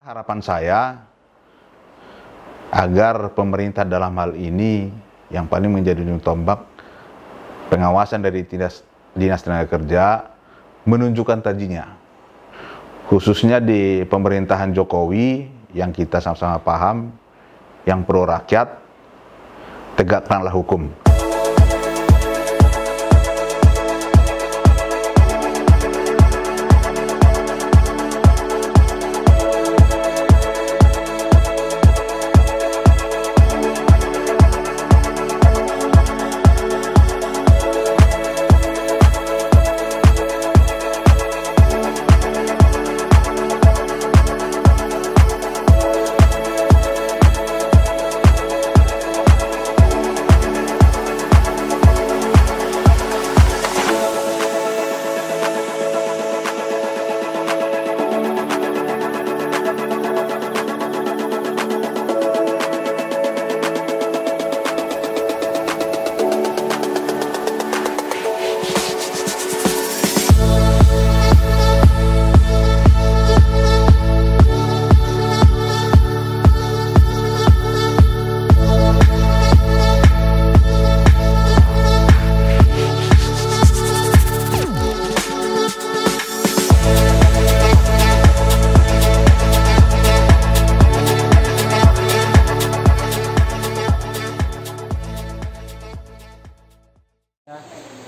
Harapan saya agar pemerintah dalam hal ini yang paling menjadi ujung tombak pengawasan dari Dinas Tenaga Kerja menunjukkan tajinya, khususnya di pemerintahan Jokowi yang kita sama-sama paham, yang pro rakyat, tegakkanlah hukum.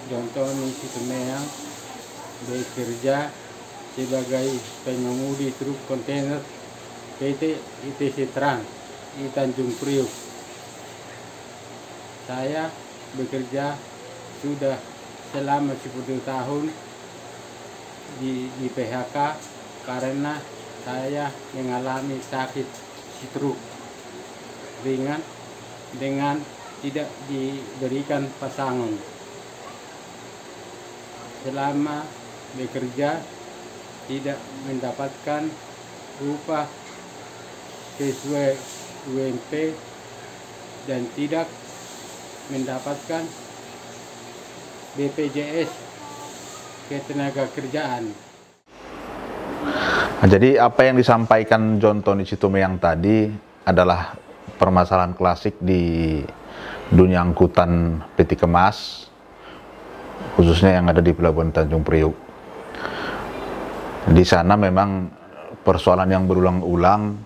Jontoni Situmeang bekerja sebagai pengemudi truk kontainer PT ITC Trans di Tanjung Priok. Saya bekerja sudah selama 10 tahun di PHK karena saya mengalami sakit stroke ringan dengan tidak diberikan pasangan. Selama bekerja tidak mendapatkan upah sesuai UMP dan tidak mendapatkan BPJS Ketenagakerjaan. Jadi apa yang disampaikan Jontoni Situmeang tadi adalah permasalahan klasik di dunia angkutan peti kemas, khususnya yang ada di Pelabuhan Tanjung Priok. Di sana memang persoalan yang berulang-ulang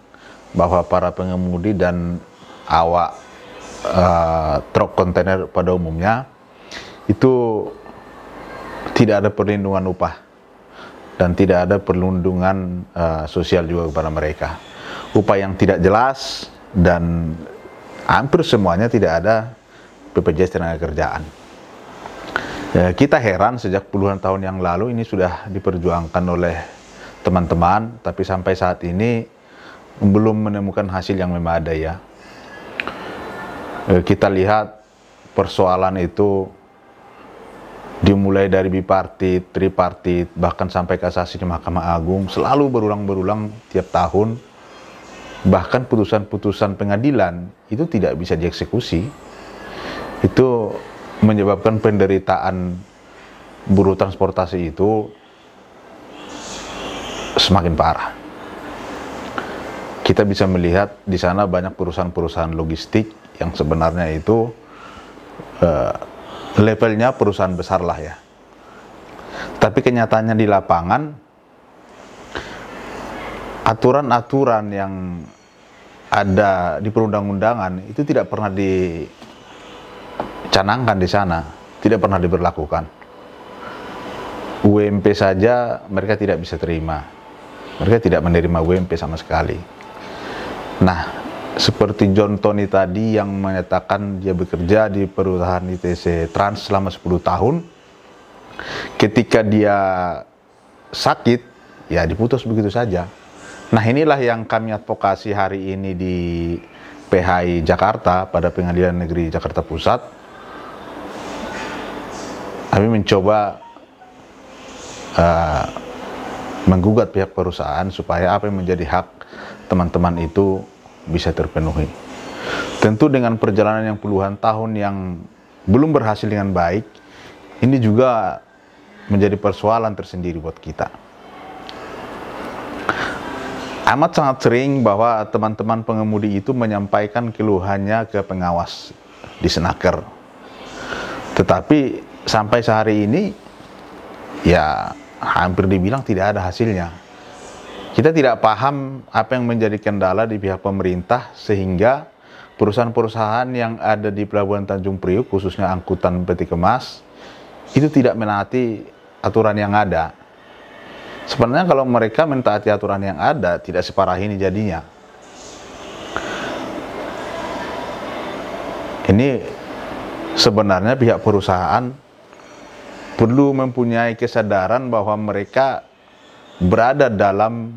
bahwa para pengemudi dan awak truk kontainer pada umumnya itu tidak ada perlindungan upah dan tidak ada perlindungan sosial juga kepada mereka. Upah yang tidak jelas dan hampir semuanya tidak ada BPJS Ketenagakerjaan. Kita heran sejak puluhan tahun yang lalu ini sudah diperjuangkan oleh teman-teman, tapi sampai saat ini belum menemukan hasil yang memadai ya. Kita lihat persoalan itu dimulai dari bipartit, tripartit, bahkan sampai kasasi di Mahkamah Agung, selalu berulang-berulang tiap tahun. Bahkan putusan-putusan pengadilan itu tidak bisa dieksekusi. Itu menyebabkan penderitaan buruh transportasi itu semakin parah. Kita bisa melihat di sana banyak perusahaan-perusahaan logistik yang sebenarnya itu levelnya perusahaan besar lah ya. Tapi kenyataannya di lapangan, aturan-aturan yang ada di perundang-undangan itu tidak pernah dicanangkan di sana, tidak pernah diberlakukan. UMP saja mereka tidak bisa terima, mereka tidak menerima UMP sama sekali. Nah, seperti Jontoni tadi yang menyatakan dia bekerja di perusahaan ITC Trans selama 10 tahun, ketika dia sakit, ya diputus begitu saja. Nah, inilah yang kami advokasi hari ini di PHI Jakarta pada Pengadilan Negeri Jakarta Pusat. Kami mencoba menggugat pihak perusahaan supaya apa yang menjadi hak teman-teman itu bisa terpenuhi. Tentu dengan perjalanan yang puluhan tahun yang belum berhasil dengan baik, ini juga menjadi persoalan tersendiri buat kita. amat sangat sering bahwa teman-teman pengemudi itu menyampaikan keluhannya ke pengawas di Senaker. Tetapi sampai sehari ini ya hampir dibilang tidak ada hasilnya. Kita tidak paham apa yang menjadi kendala di pihak pemerintah sehingga perusahaan-perusahaan yang ada di Pelabuhan Tanjung Priuk, khususnya angkutan peti kemas, itu tidak menaati aturan yang ada. Sebenarnya kalau mereka mentaati aturan yang ada, tidak separah ini jadinya. Ini sebenarnya pihak perusahaan perlu mempunyai kesadaran bahwa mereka berada dalam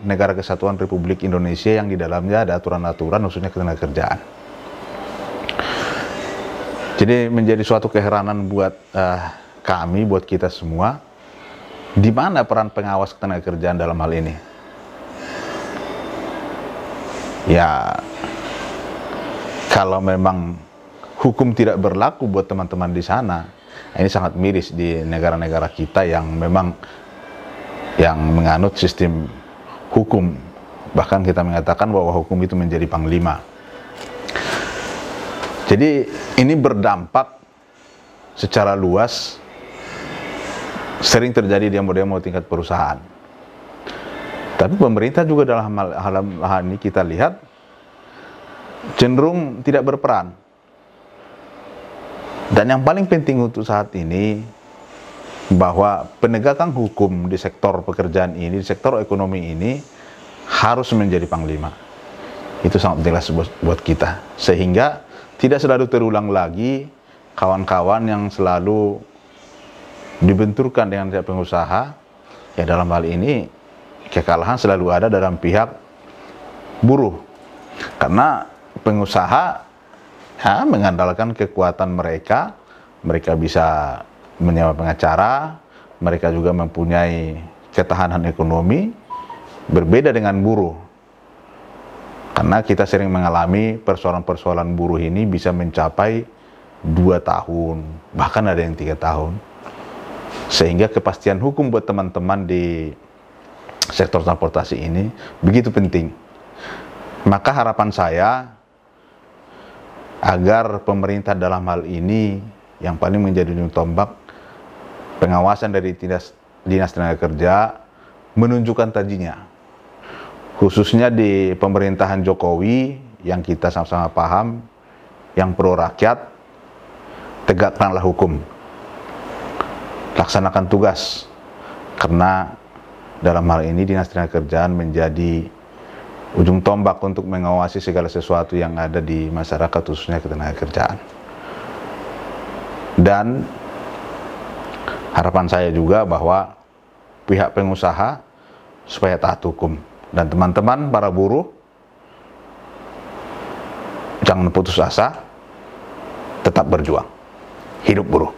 negara kesatuan Republik Indonesia yang di dalamnya ada aturan-aturan khususnya ketenagakerjaan. Jadi menjadi suatu keheranan buat kami, buat kita semua, di mana peran pengawas ketenagakerjaan dalam hal ini? Ya, kalau memang hukum tidak berlaku buat teman-teman di sana, ini sangat miris di negara-negara kita yang memang yang menganut sistem hukum. Bahkan kita mengatakan bahwa hukum itu menjadi panglima. Jadi ini berdampak secara luas, sering terjadi demo-demo tingkat perusahaan. Tapi pemerintah juga dalam hal ini kita lihat cenderung tidak berperan. Dan yang paling penting untuk saat ini bahwa penegakan hukum di sektor pekerjaan ini, di sektor ekonomi ini harus menjadi panglima. Itu sangat jelas buat kita. Sehingga tidak selalu terulang lagi kawan-kawan yang selalu dibenturkan dengan pihak pengusaha. Ya dalam hal ini kekalahan selalu ada dalam pihak buruh. Karena pengusaha mengandalkan kekuatan mereka bisa menyewa pengacara, mereka juga mempunyai ketahanan ekonomi, berbeda dengan buruh. Karena kita sering mengalami persoalan-persoalan buruh ini bisa mencapai 2 tahun, bahkan ada yang 3 tahun. Sehingga kepastian hukum buat teman-teman di sektor transportasi ini begitu penting. Maka harapan saya agar pemerintah dalam hal ini yang paling menjadi ujung tombak pengawasan dari Dinas Tenaga Kerja menunjukkan tajinya, khususnya di pemerintahan Jokowi yang kita sama-sama paham, yang pro rakyat, tegakkanlah hukum, laksanakan tugas, karena dalam hal ini Dinas Tenaga Kerjaan menjadi ujung tombak untuk mengawasi segala sesuatu yang ada di masyarakat, khususnya ketenagakerjaan. Dan harapan saya juga bahwa pihak pengusaha supaya taat hukum. Dan teman-teman para buruh jangan putus asa, tetap berjuang. Hidup buruh.